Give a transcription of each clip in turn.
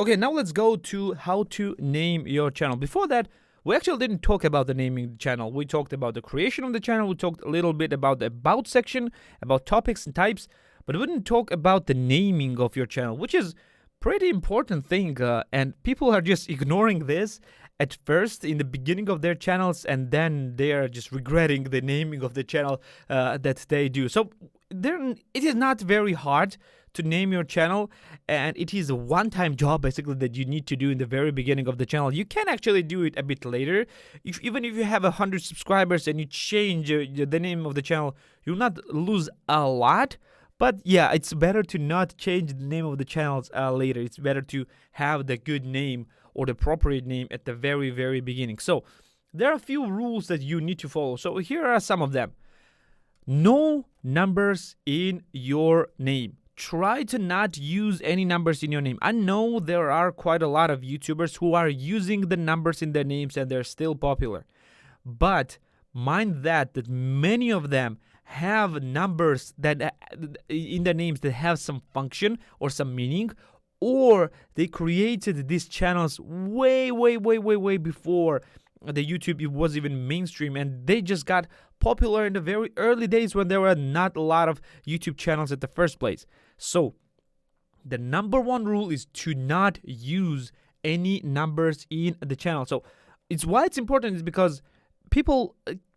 Okay, now let's go to how to name your channel. Before that, we actually didn't talk about the naming the channel. We talked about the creation of the channel. We talked a little bit about the about section, about topics and types, but we didn't talk about the naming of your channel, which is pretty important thing. And people are just ignoring this at first in the beginning of their channels, and then they are just regretting the naming of the channel that they do. So it is not very hard to name your channel, and it is a one-time job basically that you need to do in the very beginning of the channel. You can actually do it a bit later. Even if you have 100 subscribers and you change the name of the channel, you'll not lose a lot. But yeah, it's better to not change the name of the channels later. It's better to have the good name or the appropriate name at the very, very beginning. So there are a few rules that you need to follow. So here are some of them. No numbers in your name. Try to not use any numbers in your name. I know there are quite a lot of YouTubers who are using the numbers in their names and they're still popular. But mind that many of them have numbers that in their names that have some function or some meaning, or they created these channels way before the YouTube was even mainstream, and they just got popular in the very early days when there were not a lot of YouTube channels at the first place. So the number one rule is to not use any numbers in the channel. So why it's important is because people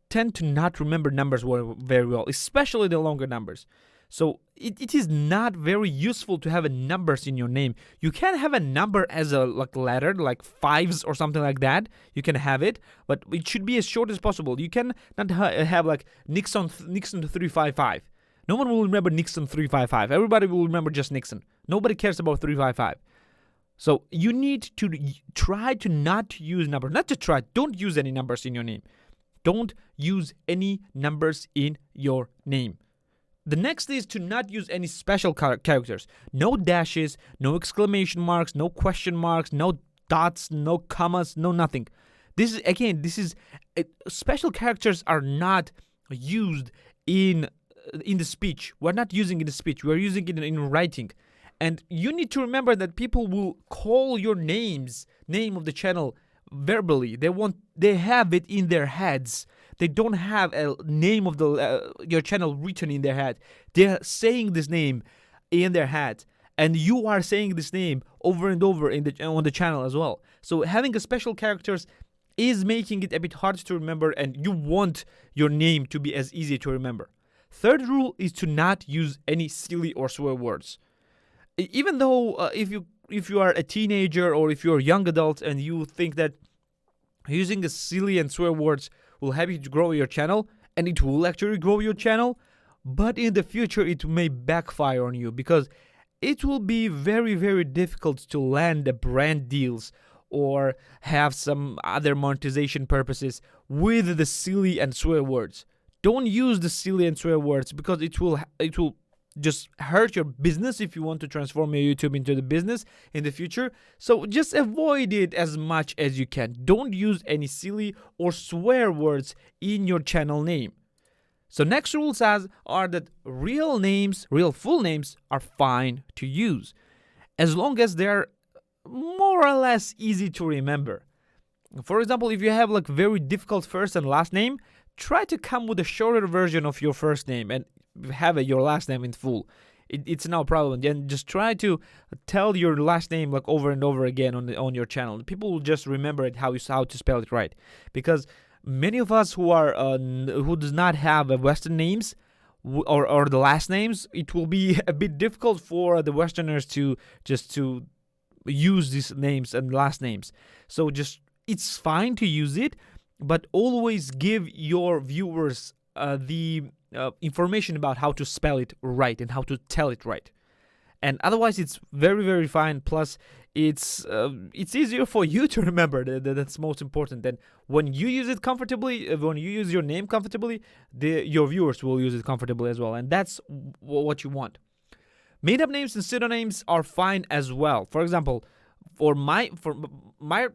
tend to not remember numbers very well, especially the longer numbers. So it is not very useful to have numbers in your name. You can have a number as a letter, like fives or something like that. You can have it, but it should be as short as possible. You can not have like Nixon 355. No one will remember Nixon 355. Everybody will remember just Nixon. Nobody cares about 355. So you need to try to not use numbers. Not to try. Don't use any numbers in your name. Don't use any numbers in your name. The next is to not use any special characters. No dashes, no exclamation marks, no question marks, no dots, no commas, no nothing. Special characters are not used in the speech. We're not using it in the speech. We're using it in writing. And you need to remember that people will call your name of the channel verbally. They have it in their heads. They don't have a name of your channel written in their head. They're saying this name in their head, and you are saying this name over and over on the channel as well. So having a special characters is making it a bit hard to remember, and you want your name to be as easy to remember. Third rule is to not use any silly or swear words. Even though if you are a teenager or if you're a young adult and you think that using a silly and swear words will help you to grow your channel, and it will actually grow your channel, but in the future it may backfire on you because it will be very difficult to land the brand deals or have some other monetization purposes with the silly and swear words. Don't use the silly and swear words because it will just hurt your business if you want to transform your YouTube into the business in the future. So just avoid it as much as you can. Don't use any silly or swear words in your channel name. So next rules are that real full names are fine to use, as long as they're more or less easy to remember. For example, if you have like very difficult first and last name, try to come with a shorter version of your first name and have your last name in full. It's no problem. Then just try to tell your last name like over and over again on your channel. People will just remember it how to spell it right. Because many of us who does not have Western names or the last names, it will be a bit difficult for the Westerners to use these names and last names. So it's fine to use it, but always give your viewers the information about how to spell it right and how to tell it right. And otherwise it's very fine. Plus it's easier for you to remember. That's most important. And when you use it comfortably, when you use your name comfortably, your viewers will use it comfortably as well, and that's what you want. Made up names and pseudonyms are fine as well. For example, for my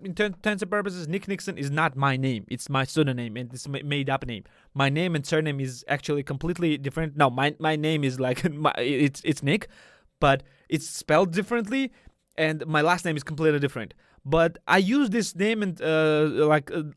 intents and purposes, Nick Nixon is not my name. It's my pseudonym, and it's made up name. My name and surname is actually completely different. No, my name is like it's Nick, but it's spelled differently, and my last name is completely different. But I use this name and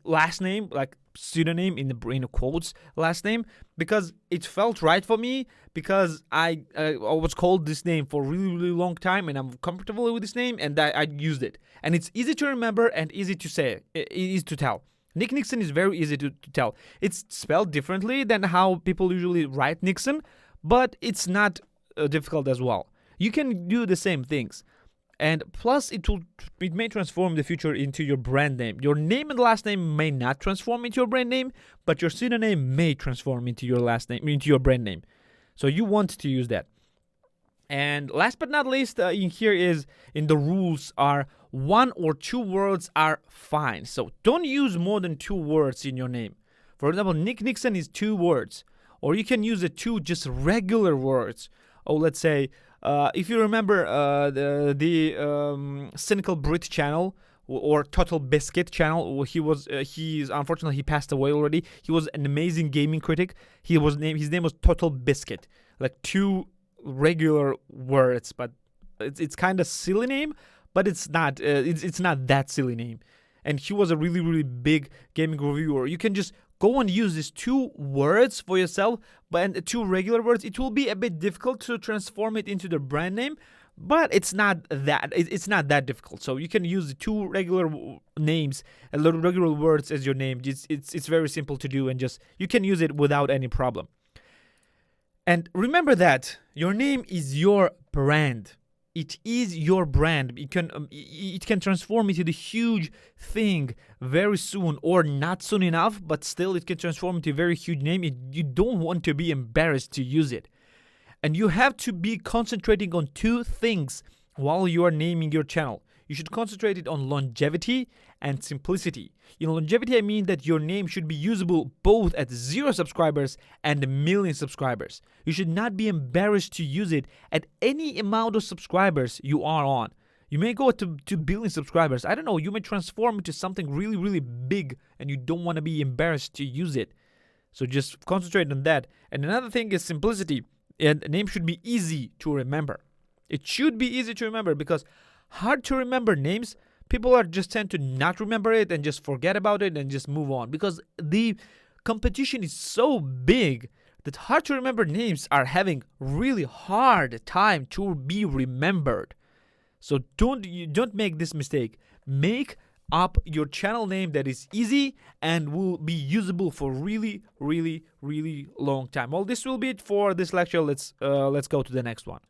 last name, like pseudonym in quotes, last name, because it felt right for me, because I was called this name for a really, really long time, and I'm comfortable with this name, and I used it. And it's easy to remember and easy to say, easy to tell. Nick Nixon is very easy to tell. It's spelled differently than how people usually write Nixon, but it's not difficult as well. You can do the same things. And plus, it may transform the future into your brand name. Your name and last name may not transform into your brand name, but your pseudonym may transform into your last name, into your brand name. So you want to use that. And last but not least, in here is in the rules are 1 or 2 words are fine. So don't use more than 2 words in your name. For example, Nick Nixon is 2 words, or you can use the 2 just regular words. Or let's say, if you remember the Cynical Brit channel or Total Biscuit channel, he's unfortunately he passed away already. He was an amazing gaming critic. His name was Total Biscuit, like 2 regular words, but it's kind of silly name, but it's not that silly name. And he was a really, really big gaming reviewer. You can just go and use these 2 words for yourself, but 2 regular words. It will be a bit difficult to transform it into the brand name, but it's not that difficult. So you can use the 2 regular names and regular words as your name. It's very simple to do, and just you can use it without any problem. And remember that your name is your brand. It is your brand. It can transform into the huge thing very soon, or not soon enough, but still it can transform into a very huge name. You don't want to be embarrassed to use it. And you have to be concentrating on 2 things while you are naming your channel. You should concentrate it on longevity and simplicity. In longevity, I mean that your name should be usable both at 0 subscribers and 1 million subscribers. You should not be embarrassed to use it at any amount of subscribers you are on. You may go to 2 billion subscribers. I don't know, you may transform into something really, really big, and you don't want to be embarrassed to use it. So just concentrate on that. And another thing is simplicity. And a name should be easy to remember. It should be easy to remember, because hard to remember names, people are just tend to not remember it and just forget about it and just move on, because the competition is so big that hard to remember names are having really hard time to be remembered. So don't make this mistake. Make up your channel name that is easy and will be usable for really, really, really long time. Well, this will be it for this lecture. Let's go to the next one.